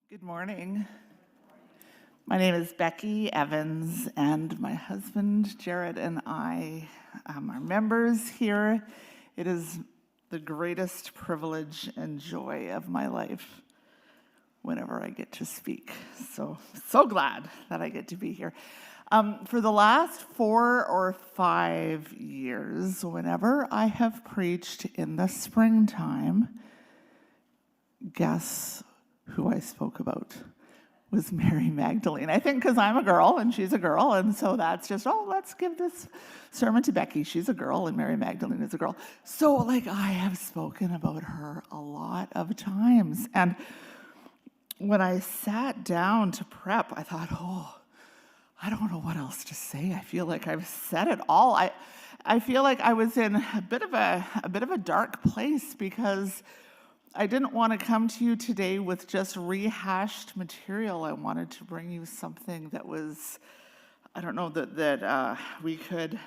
Good morning. My name is Beckie Evans, and my husband Jared and I are members here. It is the greatest privilege and joy of my life whenever I get to speak. So glad that I get to be here. For the last 4 or 5 years, whenever I have preached in the springtime, guess who I spoke about was Mary Magdalene. I think because I'm a girl and she's a girl, and so that's just, let's give this sermon to Beckie. She's a girl and Mary Magdalene is a girl. So, I have spoken about her a lot of times. And when I sat down to prep, I thought, I don't know what else to say. I feel like I've said it all. I feel like I was in a bit of a dark place because I didn't want to come to you today with just rehashed material. I wanted to bring you something that was, that we could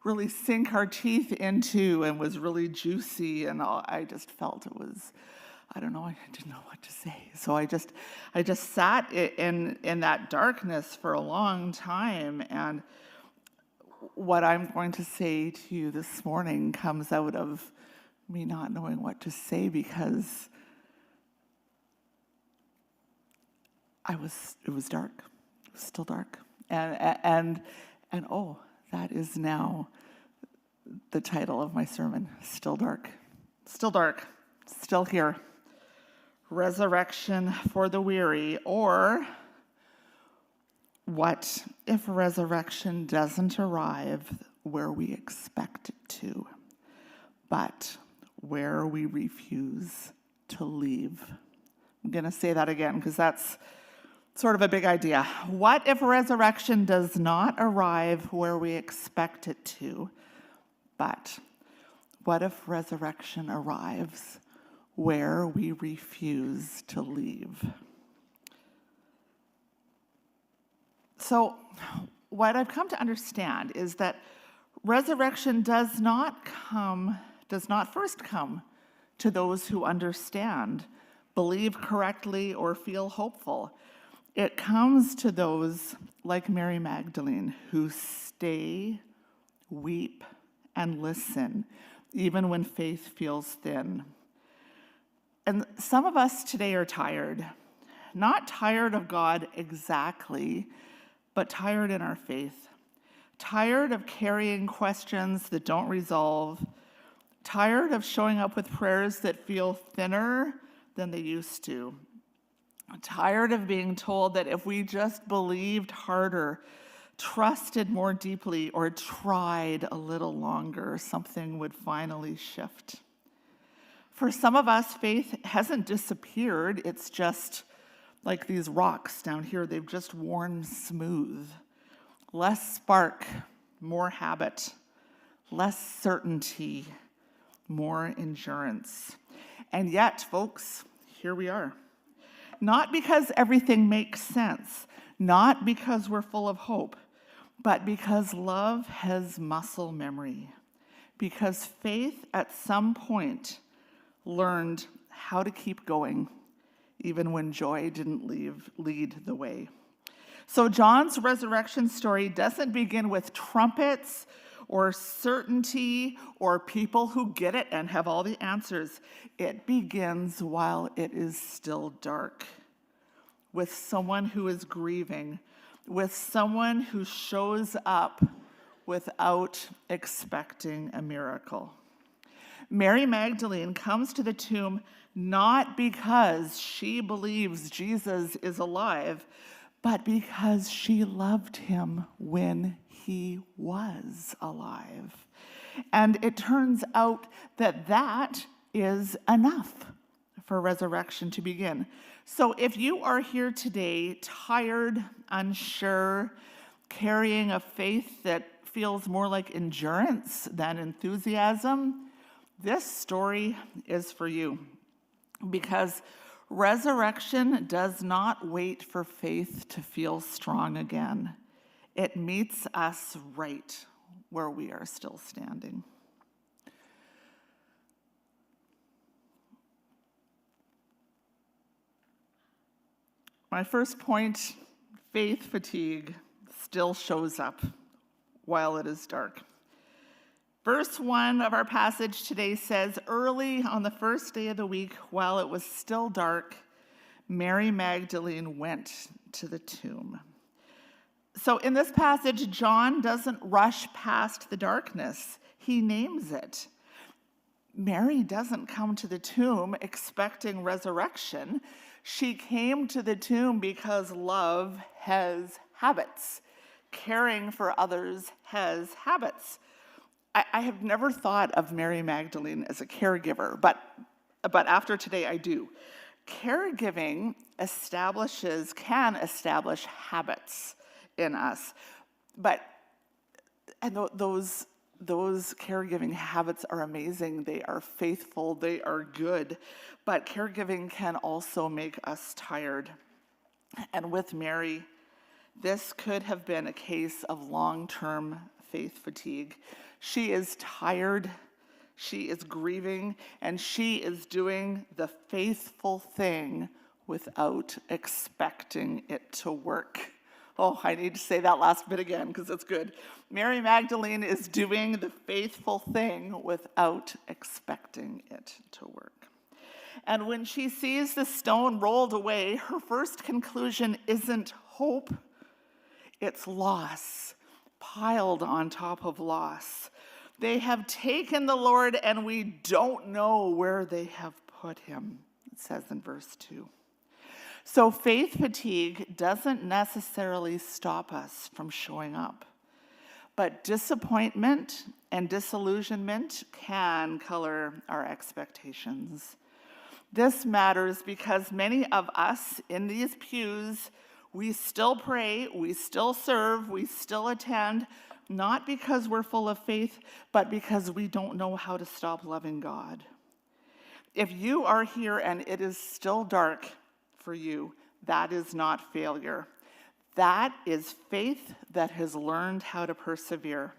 really sink our teeth into and was really juicy. And I just felt it was, I didn't know what to say. So I just sat in that darkness for a long time. And what I'm going to say to you this morning comes out of me not knowing what to say because it was dark. It was still dark. And that is now the title of my sermon. Still dark. Still dark. Still here. Resurrection for the weary, or what if resurrection doesn't arrive where we expect it to, but where we refuse to leave? I'm going to say that again because that's sort of a big idea. What if resurrection does not arrive where we expect it to, but what if resurrection arrives where we refuse to leave? So what I've come to understand is that resurrection does not first come to those who understand, believe correctly, or feel hopeful. It comes to those like Mary Magdalene who stay, weep, and listen, even when faith feels thin. And some of us today are tired, not tired of God exactly, but tired in our faith, tired of carrying questions that don't resolve, tired of showing up with prayers that feel thinner than they used to. Tired of being told that if we just believed harder, trusted more deeply, or tried a little longer, something would finally shift. For some of us, faith hasn't disappeared. It's just like these rocks down here. They've just worn smooth. Less spark, more habit. Less certainty, more endurance. And yet, folks, here we are. Not because everything makes sense, not because we're full of hope, but because love has muscle memory. Because faith at some point learned how to keep going, even when joy didn't lead the way. So John's resurrection story doesn't begin with trumpets or certainty or people who get it and have all the answers. It begins while it is still dark, with someone who is grieving, with someone who shows up without expecting a miracle. Mary Magdalene comes to the tomb not because she believes Jesus is alive, but because she loved him when he was alive. And it turns out that is enough for resurrection to begin. So if you are here today, tired, unsure, carrying a faith that feels more like endurance than enthusiasm, this story is for you. Because resurrection does not wait for faith to feel strong again. It meets us right where we are still standing. My first point, faith fatigue still shows up while it is dark. Verse 1 of our passage today says, early on the first day of the week, while it was still dark, Mary Magdalene went to the tomb. So in this passage, John doesn't rush past the darkness. He names it. Mary doesn't come to the tomb expecting resurrection. She came to the tomb because love has habits. Caring for others has habits. I have never thought of Mary Magdalene as a caregiver, but after today I do. Caregiving can establish habits in us, and those caregiving habits are amazing. They are faithful, they are good, but caregiving can also make us tired. And with Mary, this could have been a case of long-term faith fatigue. She is tired, she is grieving, and she is doing the faithful thing without expecting it to work. Oh, I need to say that last bit again because it's good. Mary Magdalene is doing the faithful thing without expecting it to work. And when she sees the stone rolled away, her first conclusion isn't hope, it's loss, piled on top of loss. They have taken the Lord and we don't know where they have put him, it says in verse 2. So faith fatigue doesn't necessarily stop us from showing up, but disappointment and disillusionment can color our expectations. This matters because many of us in these pews, we still pray, we still serve, we still attend, not because we're full of faith, but because we don't know how to stop loving God. If you are here and it is still dark for you, that is not failure. That is faith that has learned how to persevere.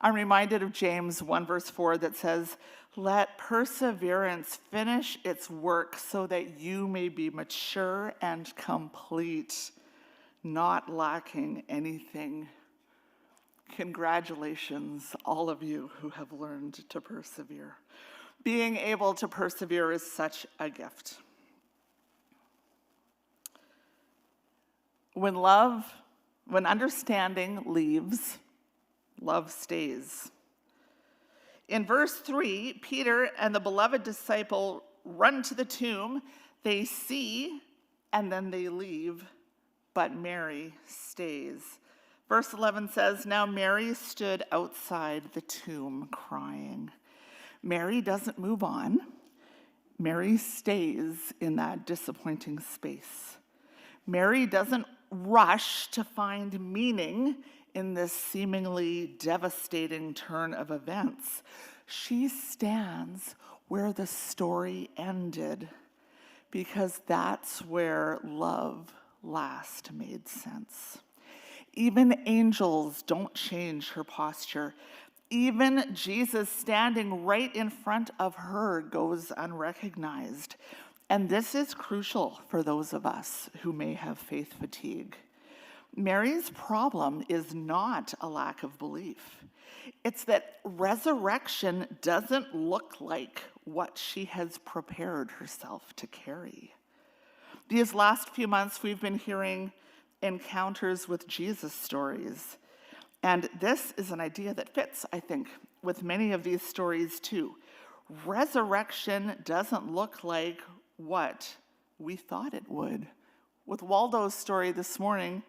I'm reminded of James 1 verse 4 that says, let perseverance finish its work so that you may be mature and complete, not lacking anything. Congratulations, all of you who have learned to persevere. Being able to persevere is such a gift. When understanding leaves, love stays. In verse 3, Peter and the beloved disciple run to the tomb. They see, and then they leave, but Mary stays. Verse 11 says, now Mary stood outside the tomb crying. Mary doesn't move on. Mary stays in that disappointing space. Mary doesn't rush to find meaning in this seemingly devastating turn of events. She stands where the story ended because that's where love last made sense. Even angels don't change her posture. Even Jesus standing right in front of her goes unrecognized. And this is crucial for those of us who may have faith fatigue. Mary's problem is not a lack of belief. It's that resurrection doesn't look like what she has prepared herself to carry. These last few months, we've been hearing encounters with Jesus stories. And this is an idea that fits, I think, with many of these stories too. Resurrection doesn't look like what we thought it would. With Waldo's story this morning,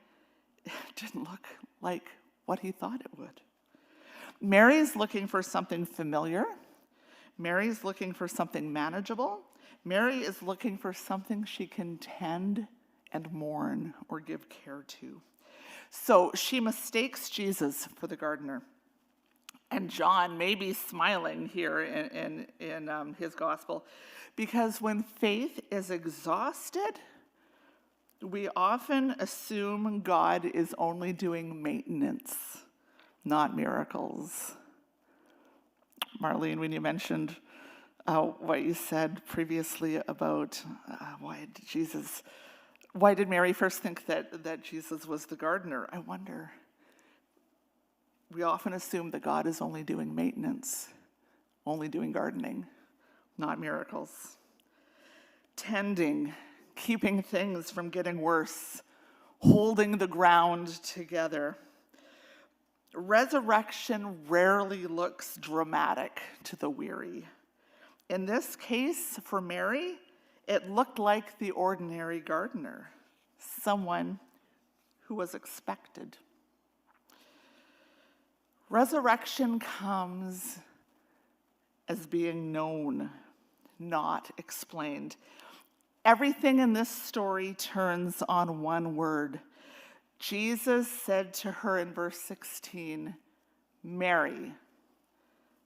it didn't look like what he thought it would. Mary's looking for something familiar. Mary's looking for something manageable. Mary is looking for something she can tend and mourn or give care to. So she mistakes Jesus for the gardener. And John may be smiling here in his gospel, because when faith is exhausted, we often assume God is only doing maintenance, not miracles. Marlene, when you mentioned what you said previously about why Jesus Why did Mary first think that Jesus was the gardener? I wonder. We often assume that God is only doing maintenance, only doing gardening, not miracles. Tending, keeping things from getting worse, holding the ground together. Resurrection rarely looks dramatic to the weary. In this case, for Mary, it looked like the ordinary gardener, someone who was expected. Resurrection comes as being known, not explained. Everything in this story turns on one word. Jesus said to her in verse 16, Mary.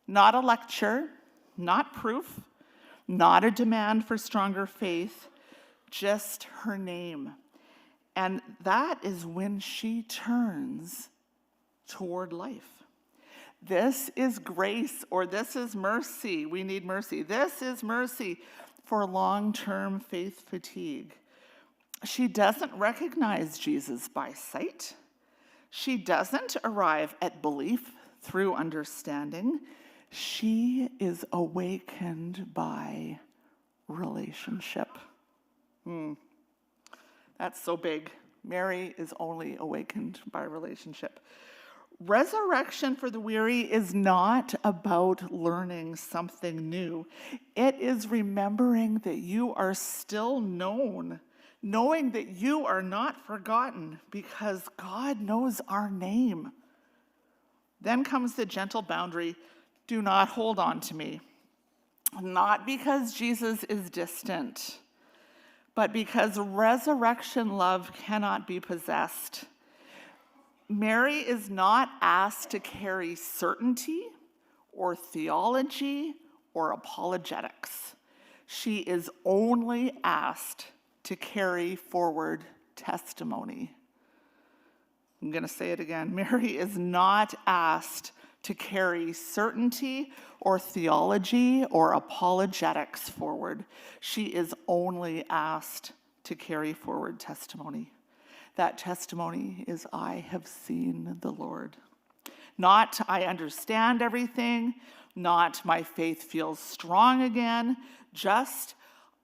Not a lecture, not proof, not a demand for stronger faith, just her name. And that is when she turns toward life. This is grace, or this is mercy. We need mercy. This is mercy for long-term faith fatigue. She doesn't recognize Jesus by sight. She doesn't arrive at belief through understanding. She is awakened by relationship. That's so big. Mary is only awakened by relationship. Resurrection for the weary is not about learning something new. It is remembering that you are still known, knowing that you are not forgotten because God knows our name. Then comes the gentle boundary, do not hold on to me. Not because Jesus is distant, but because resurrection love cannot be possessed. Mary is not asked to carry certainty or theology or apologetics. She is only asked to carry forward testimony. I'm going to say it again. Mary is not asked to carry certainty or theology or apologetics forward. She is only asked to carry forward testimony. That testimony is, I have seen the Lord. Not, I understand everything, not, my faith feels strong again, just,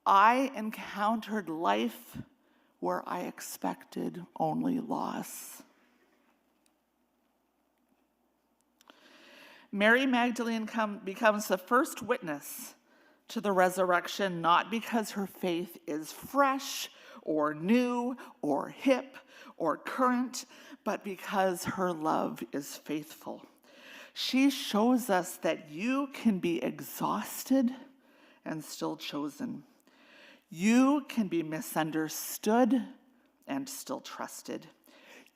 I encountered life where I expected only loss. Mary Magdalene becomes the first witness to the resurrection, not because her faith is fresh or new or hip or current, but because her love is faithful. She shows us that you can be exhausted and still chosen. You can be misunderstood and still trusted.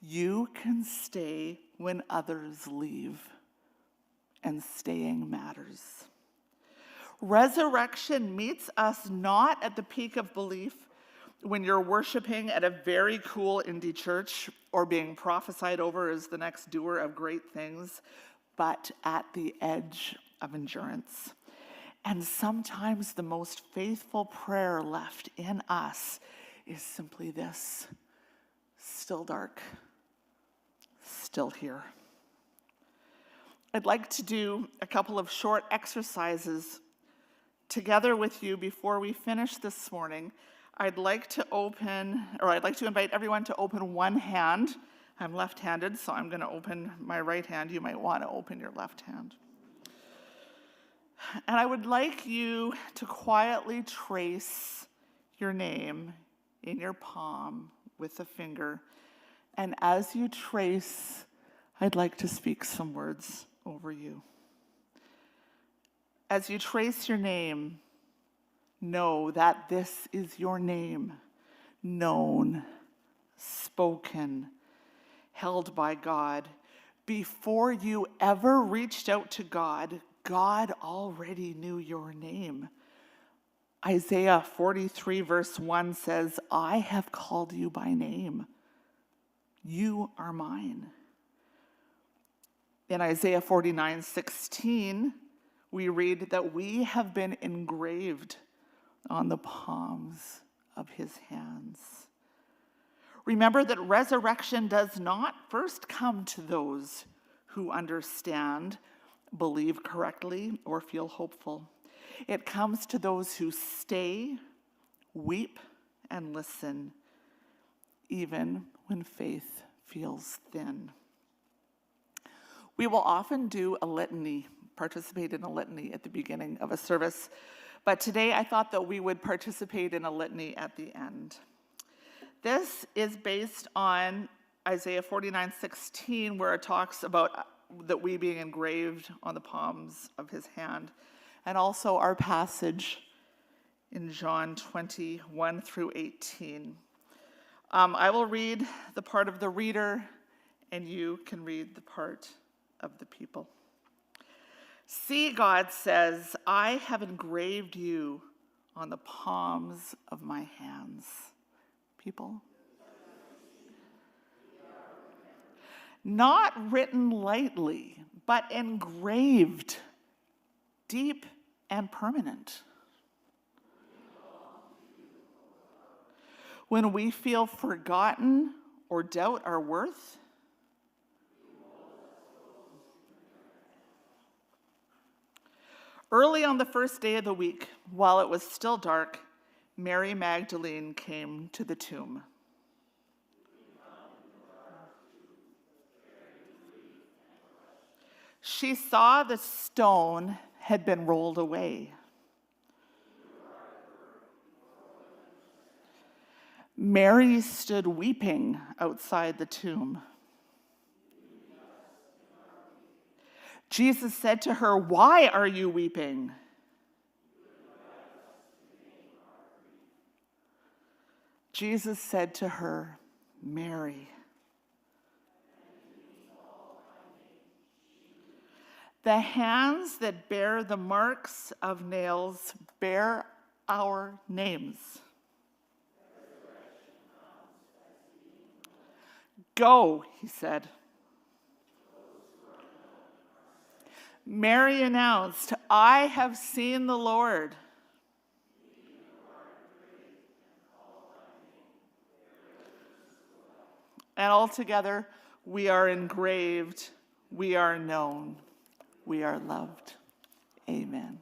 You can stay when others leave, and staying matters. Resurrection meets us not at the peak of belief when you're worshiping at a very cool indie church or being prophesied over as the next doer of great things, but at the edge of endurance. And sometimes the most faithful prayer left in us is simply this: still dark, still here. I'd like to do a couple of short exercises together with you before we finish this morning. I'd like to invite everyone to open one hand. I'm left-handed, so I'm going to open my right hand. You might want to open your left hand. And I would like you to quietly trace your name in your palm with a finger. And as you trace, I'd like to speak some words over you. As you trace your name, know that this is your name, known, spoken, held by God. Before you ever reached out to God, God already knew your name. Isaiah 43 verse 1 says, I have called you by name. You are mine. In Isaiah 49:16, we read that we have been engraved on the palms of his hands. Remember that resurrection does not first come to those who understand, believe correctly, or feel hopeful. It comes to those who stay, weep, and listen, even when faith feels thin. We will often do a litany, participate in a litany at the beginning of a service, but today I thought that we would participate in a litany at the end. This is based on Isaiah 49:16, where it talks about that we being engraved on the palms of his hand, and also our passage in John 20:1 through 18. I will read the part of the reader, and you can read the part of the people. See, God says, I have engraved you on the palms of my hands. People? Not written lightly, but engraved, deep and permanent. When we feel forgotten or doubt our worth, early on the first day of the week, while it was still dark, Mary Magdalene came to the tomb. She saw the stone had been rolled away. Mary stood weeping outside the tomb. Jesus said to her, "Why are you weeping?" Jesus said to her, "Mary." The hands that bear the marks of nails bear our names. Go, he said. Mary announced, I have seen the Lord. And altogether, we are engraved, we are known, we are loved. Amen.